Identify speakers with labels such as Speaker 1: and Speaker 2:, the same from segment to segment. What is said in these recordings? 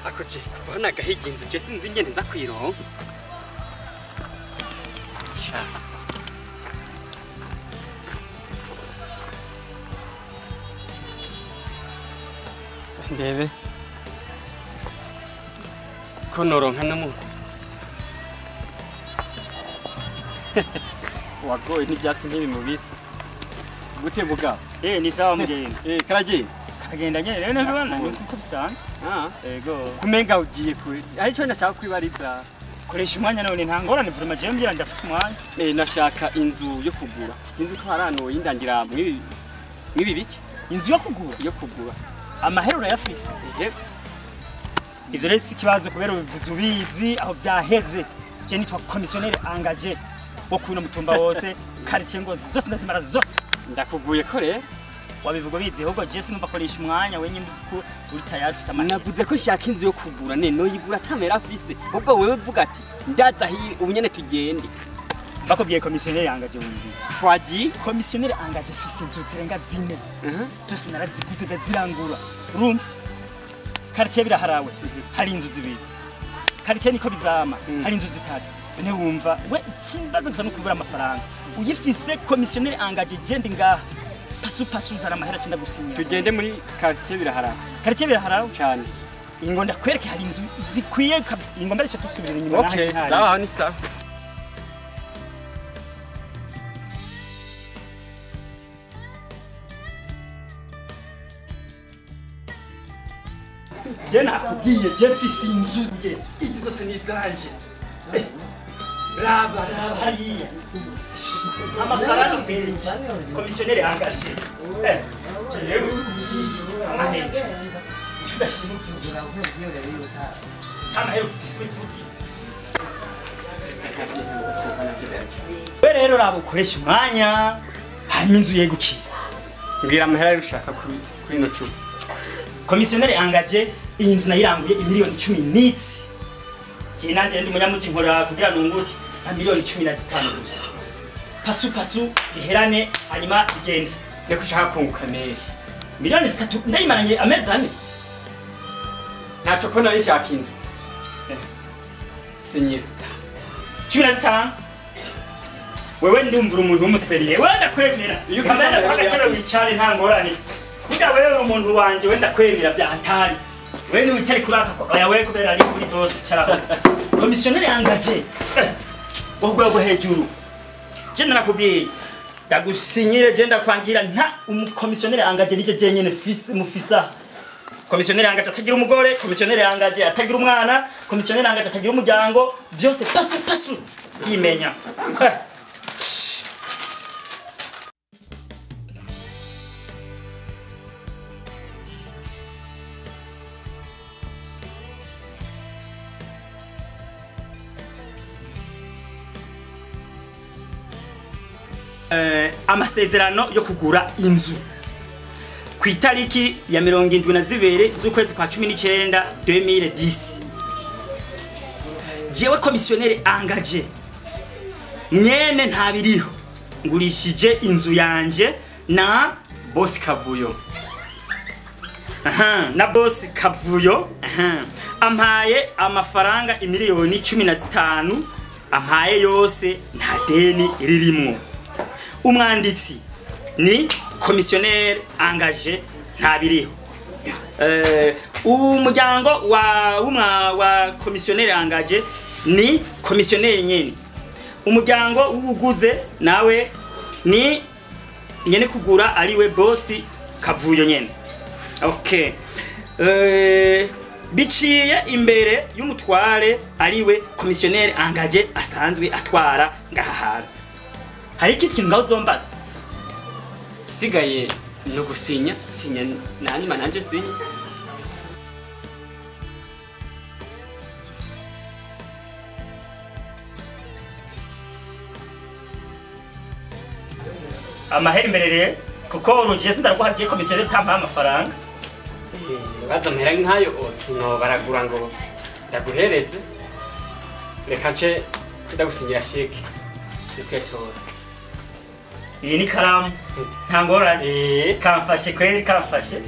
Speaker 1: akoje kubona gahiginze je sinzi ingene nza kwironka sha ndebe ko noronka namu wagoye n'ibyatsi ntibi mubisi gute buga
Speaker 2: ni sawa mugenda
Speaker 1: karaje
Speaker 2: kagenda nyene rero nabibona nuko bisanzwe
Speaker 1: yego kumenga ugiye kuri arico ndashaka kwibariza
Speaker 2: koresha umwanya none ntangorane vuruma je mbira ndafise umwanya
Speaker 1: nashaka inzu yo kugura sinzi ko harano yindangira mwibi biki
Speaker 2: inzu yo kugura amahero urayafise
Speaker 1: yego
Speaker 2: ivyo rero ikibazo kubera ubizi aho vyaheze je nitwa komisiyoneri angaje wo kuno mutumba wose quartier ngo zose ndazimara zose
Speaker 1: ndakuguye ko rero
Speaker 2: wabivuga bizi ahubwo je sinumva koresha umwanya wenye mbisiku uri tayari ufise amahera
Speaker 1: navuze ko shaka inzu yo kugura no yigura atamera afise ubwo wewe vuga ati ndaza hi ubunyene tugende
Speaker 2: bakubwiye komisiyoneri angaje wumvise
Speaker 1: twagiye
Speaker 2: komisiyoneri angaje afise inzu zirenga 4 zose naraziguze ndazirangura urumva quartier biraharawe hari inzu zibiri quartier niko bizama hari inzu zitatu ne wumva we kimbazo gusa no kubura amafaranga uyifise komisiyoneri angaje gende ngaha pasu nzana amahera cyenda gusinya
Speaker 1: tugende muri quartier
Speaker 2: biraharawe
Speaker 1: cyane
Speaker 2: ingo ndakwereke hari inzu zikwiye kabisa ingo mbere cyo tusubira inyuma naho
Speaker 1: okay sawa ni sawa
Speaker 2: je nakubwiye je fisi inzu
Speaker 1: izi zose ni zanje
Speaker 2: raba hariya amafaranga mbereki komisiyoneri angaje jewe amahera shudashima kugira amahera ufise w'ivugi we rero raba ukoresha umwanya hanyuma inzu yegukira
Speaker 1: mbwira amahera y'ushaka kuri no cuba
Speaker 2: komisiyoneri angaje iyi nzu nayiranguye imiliyoni 10 je nanje ndi munyamuji nkora kugira nunguke na miliyoni 15 gusa pasu iherane hanyuma igende
Speaker 1: reka ushaka kunguka menshi
Speaker 2: miliyoni 3 ndayimaranye amezi ane
Speaker 1: ntaco ko nari shaka inzu sinyira
Speaker 2: 15 wewe ndumvura umuntu w'umuseriye wenda kwemera iyo kamera bakakera wicare nta ngorane kugira wewe umuntu wanje wenda kwemera bya hatari wewe wicare kuraka ko wewe kubera ari kuri boss cyaraho komisiyoneri angaje ogwego hejuru je narakubwiye ndagusinyire je ndakwangira nta umukomisiyoneri angaje nije jenyene mufisa komisiyoneri angaje atagira umugore komisiyoneri angaje atagira umwana komisiyoneri angaje atagira umuryango byose pasu yimenya amasezerano yo kugura inzu ku itariki ya 72 z'ukwezi kwa 19 2010 jewe komisiyoneri angaje mwene ntabiriho ngurishije inzu yanje na boss Kavuyo na boss Kavuyo ampaye amafaranga imiliyoni 15 ampaye yose nta deni ririmo umwanditsi ni komisiyoneri angaje ntabiriho umuryango wa komisiyoneri angaje ni komisiyoneri nyene umuryango w'uguze nawe ni nyene kugura ariwe boss Kavuyo nyene okay biciye imbere y'umutware ariwe komisiyoneri angaje asanzwe atwara ngaha hari ikintu ngaho zombaza
Speaker 1: sigaye no gusinya sinya nanyuma nanje sinya
Speaker 2: amahera imberere kuko urugeze sindaruhagiye komisiyoneri tampa amafaranga
Speaker 1: baza mpera nkayo sino baragura ngo ndaguhereze reka nce ndagusinyira sheke dukwetora
Speaker 2: iyi ni karamu nta ngorane kamfashe kweri kamfashe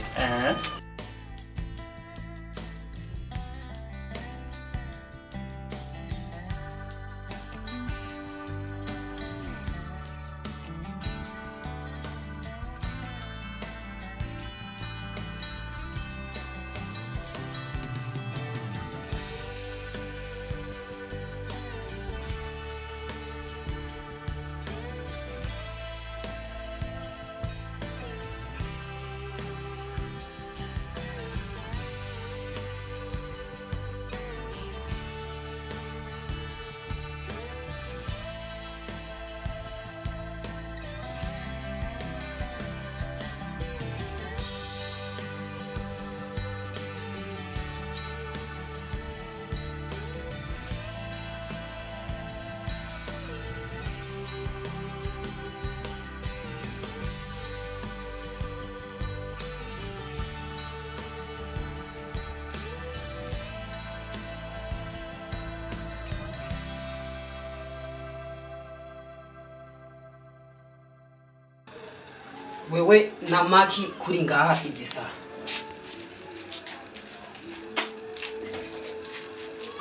Speaker 3: wewe na maki kuri ngaha izisa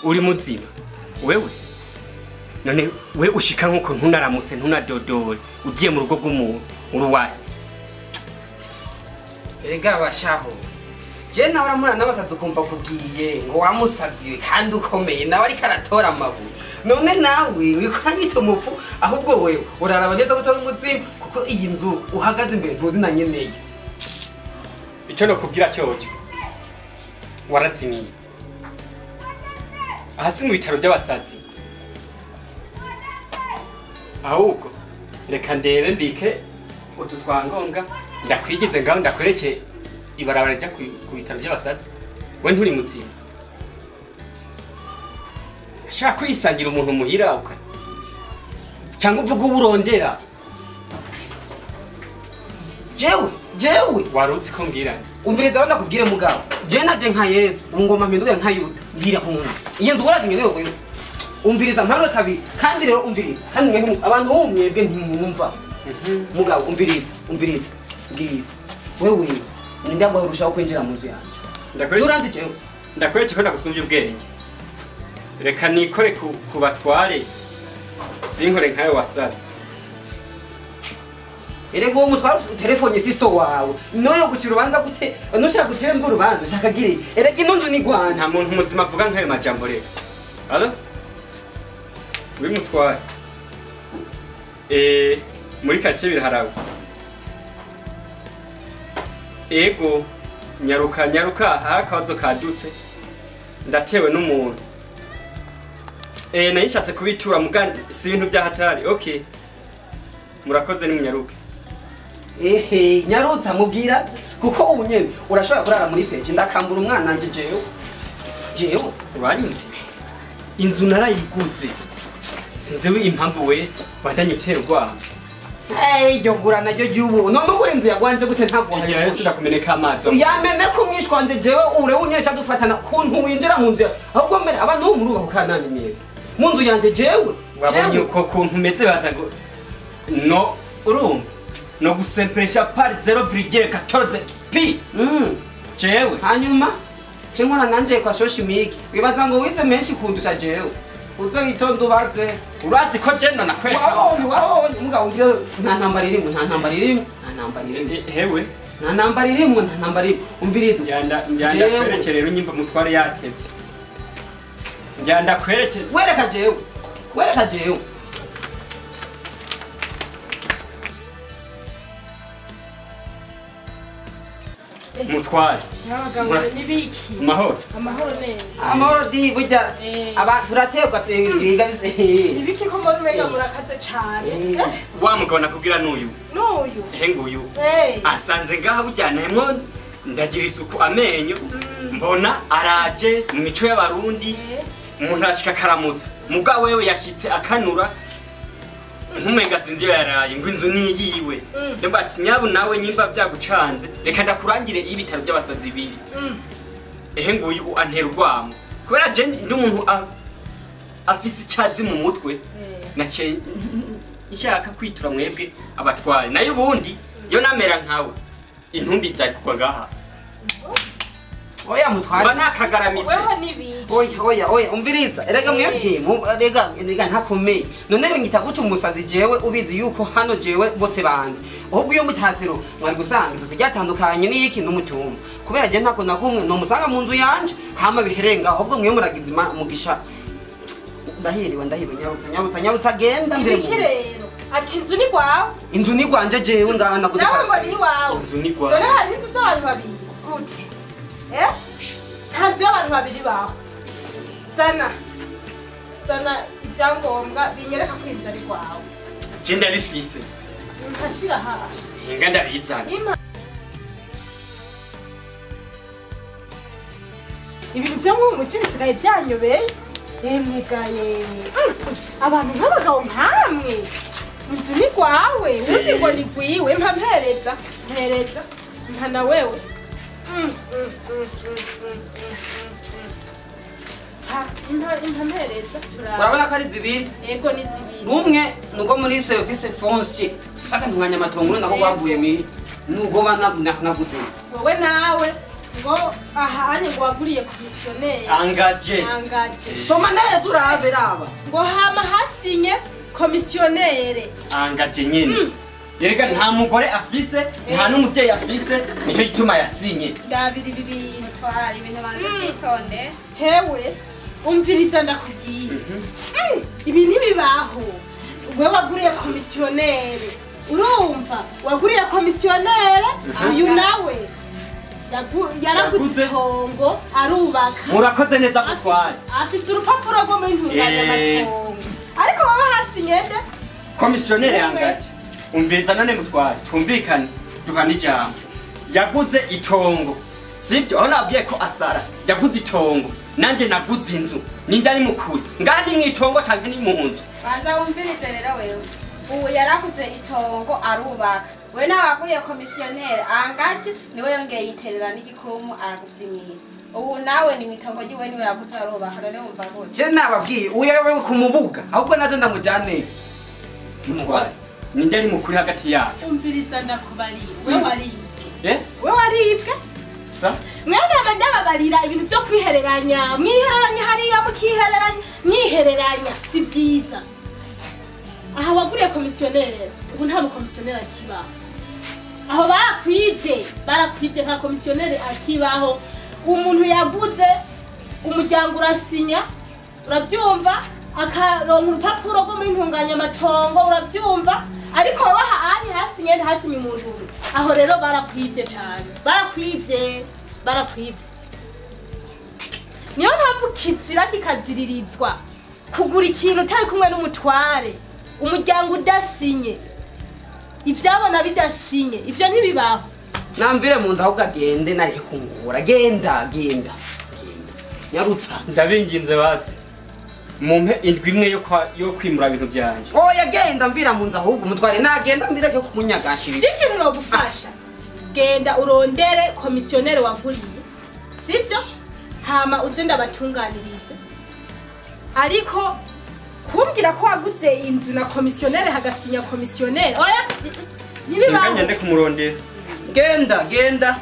Speaker 1: uri muzima wewe none we ushika nkuko ntunaramutse ntunadodore ugiye mu rugo rw'umuntu uruwaye
Speaker 3: erega bashaho je nawe uramura nabasazi kumva kubwiye ngo wamusaziwe kandi ukomeye nawe ariko aratora amabuye none nawe wikwanyita umupfu ahubwo wewe uraraba neza gutora umutsima kuko iyi nzu uhagaze imbere ntuzi na nyeneye
Speaker 1: icyo no kubwira cyoje warazimiye ahasi mu bitaro by'abasazi ahubwo reka ndebe mbike utu twangonga ndakwigize ngaho ndakwereke ibarabara rya ku bitaro by'abasazi we nturi muzima shaka kwisangira umuntu muhira uka cyangwa uvuga uburondera
Speaker 3: jewe
Speaker 1: warutse ko mbwiranye
Speaker 3: umviriza abana kubwire mugabo je naje nka Yezu ngoma mpindure nka Yuda ngira ku muntu iyo nzu uraje ngene yo umviriza mparo kabiri kandi rero umviriza kandi mwe abantu bumwebwe ntimwumva mugabo umviriza ngiye wewe ndambaye urushaho kwinjira mu nzu yanjye uranzi jewe
Speaker 1: ndakwereke ko ndagusumvye ubwenge reka nikore ku batware sinkore nkayo wasaza
Speaker 3: erego umutwara telefone siso wawe noyo gukira ubanza gute nushaka gukira mburu bandi shaka gire erega inonzu ni Rwanda
Speaker 1: nta muntu muzima avuga nkayo majambo reka allo wimutware muri kake biraharawe ego nyaruka harakabazo kadutse ndatewe n'umuntu nayishatse kubitura mugandi si ibintu byahatari okay murakoze ni munyaruke
Speaker 3: nyarutsa mubwira kuko ubu nyene urashobora kurara muri page ndakambura umwana nje jewe
Speaker 1: uranyumviye inzu narayiguze sinzi we impamvu we bandanye uterwa
Speaker 3: iryo gura naryo ry'ubu none ugura inzu yagwanje gute ntabwo
Speaker 1: igira yose ndakumeneka amazi
Speaker 3: yamene ko mwishwanje jewe ure unyeca dufatana kuntu winjira mu nzu ahubwo mbere abantu bo murubaho kanani mye mu nzu yanje jewe
Speaker 1: wabonye uko kuntu meze baza ngo no urumva no gusemperesha par 0,14 pi jewe
Speaker 3: hanyuma cyangwa nanje kwa social media wibaza ngo wize menshi kundusha jewe uzo itondo baze
Speaker 1: urazi ko jenda nakweka
Speaker 3: wabonye mugabo ngira nta ntambara irimo
Speaker 1: hewe
Speaker 3: nta ntambara irimo umviriza
Speaker 1: njyanda kwerekere rero nyimba mutware yatevye njyanda kwerekere
Speaker 3: wereka jewe
Speaker 1: mutware
Speaker 4: nibiki
Speaker 1: amahoro
Speaker 4: neza
Speaker 3: amahoro di burya aba turaterwa twiga bise
Speaker 4: nibiki ko muri mega murakaze cyane
Speaker 1: wa mugabo nakubwira n'uyu nguyu asanze ngaha bujyanayemwo ndagira isuku amenyo mbona araje mu mico y'abarundi umuntu ashika karamutsa mugabo wewe yashitse akanura nkumenga sinzi yaraye ngo inzu niyiwe ndumva ati nyabu nawe nyimba byagucanze reka ndakurangire ibitaro by'abasazi biri nguyu antera urwamo kubera je ndi umuntu afise icyazi mu mutwe nace ishaka kwitura mwebwe abatware nayo ubundi yo namera nkawe intumbi zari kugwa ngaha
Speaker 3: oya mutware
Speaker 1: bana akagaramitse
Speaker 3: oya umviriza erega mwebwe erega ntakomeye none ngita gute umusazi jewe ubizi yuko hano jewe bose banze ahubwo iyo mutasiro mwari gusanga inzu zijyatandukanye n'iki n'umutumba kubera je ntako nakumwe no musanga mu nzu yanje hama biherenga ahubwo mwe muragizima mugisha ndahiriwe nyarutsa genda mbere mu
Speaker 4: rero ati inzu ni kwawe
Speaker 3: inzu ni gwanje jewe ngana gute
Speaker 4: parasi
Speaker 1: inzu ni kwawe
Speaker 4: dore hari inzu z'abantu babiri gute ntanzi y'abantu babiri bawe zana ibyangombwa binyereka ko inzu ari kwawe
Speaker 1: je ndabifise
Speaker 4: nkashira hasi
Speaker 1: hinga ndabizana
Speaker 4: ibintu byo mu muci bisigaye byanyobeye emwegaye abantu nk'abagabo nkamwe inzu ni kwawe undi ngo ni kwiwe mpereza mpa na wewe
Speaker 3: urabona ko ari zibiri
Speaker 4: yego ni zibiri
Speaker 3: numwe nuko muri service foncier usaka ntunganya matongo nako bavuye mi nugo naguze
Speaker 4: wowe nawe ngo ahanye ngo waguriye komisiyoneri
Speaker 1: angaje
Speaker 3: soma neza urabe raba
Speaker 4: ngo hama hasinye komisiyoneri
Speaker 1: angaje nyine yerega nta mugore afise nta n'umubyeyi afise nicyo gituma yasinye
Speaker 4: ndabiri bibintu
Speaker 5: twara ibintu banze kwitonde
Speaker 4: hewe umviriza ndakubwiye ibi ntibibaho we waguriye komisiyoneri urumva waguriye komisiyoneri uyu nawe yaraguze itongo arubaka
Speaker 1: murakoze neza gutwara
Speaker 4: afise urupapuro rwo muri ntunganyamatongo ariko wowe hasinye nde
Speaker 1: komisiyoneri angaje umviriza none mutware twumvikane duhana ijambo yaguze itongo sibyo aho nabwiye ko asara yaguze itongo nanje naguze inzu ninde ari mukuri ngandi mwitongo canke ni mu nzu
Speaker 5: banza wumvirize rero wewe ubu yaraguze itongo arubaka we nawaguye komisiyoneri angaje niwe yongeye yiterera n'igikumu aragusimira ubu nawe ni mitongo giwe niwe yaguze arubaka rero wumva gute
Speaker 3: je nababwiye uyewe kumubuga ahubwo naze ndamujane
Speaker 1: mutware ninde ari mukuri hagati yacu
Speaker 4: umviriza ndakubariye we waribwe we waribwe
Speaker 1: sa
Speaker 4: mwene ndababarira ibintu byo kwihereranya mwihereranya hariya mukihereranya mwihereranya si byiza aha waguriye komisiyoneri ubu nta mukomisiyoneri akibaho aho barakwibye nta komisiyoneri akibaho umuntu yaguze umuryango urasinya urabyumva akaronka urupapuro rwo muri ntunganyamatongo urabyumva ariko wabaha ahandi hasinye ntihasinye umuntu umwe aho rero barakwibye cyane barakwibye niyo mpamvu kizira kikaziririzwa kugura ikintu utari kumwe n'umutware umuryango udasinye ibyabona bidasinye ibyo ntibibaho
Speaker 3: namvire mu nzu ahubwo agende nari kungura genda nyarutsa
Speaker 1: ndabinginze basi mumpe indwi imwe yo kwimura ibintu byanje
Speaker 3: oya genda mvira mu nzu ahubwo umutware nagenda mvira cyo kunyagashira
Speaker 4: ikintu no gufasha genda urondere komisiyoneri waguriye sibyo hama uze ndabatunganirize ariko kumbwira ko waguze inzu na komisiyoneri hagasinya komisiyoneri oya ntibibaho
Speaker 1: ngende kumurondera
Speaker 3: genda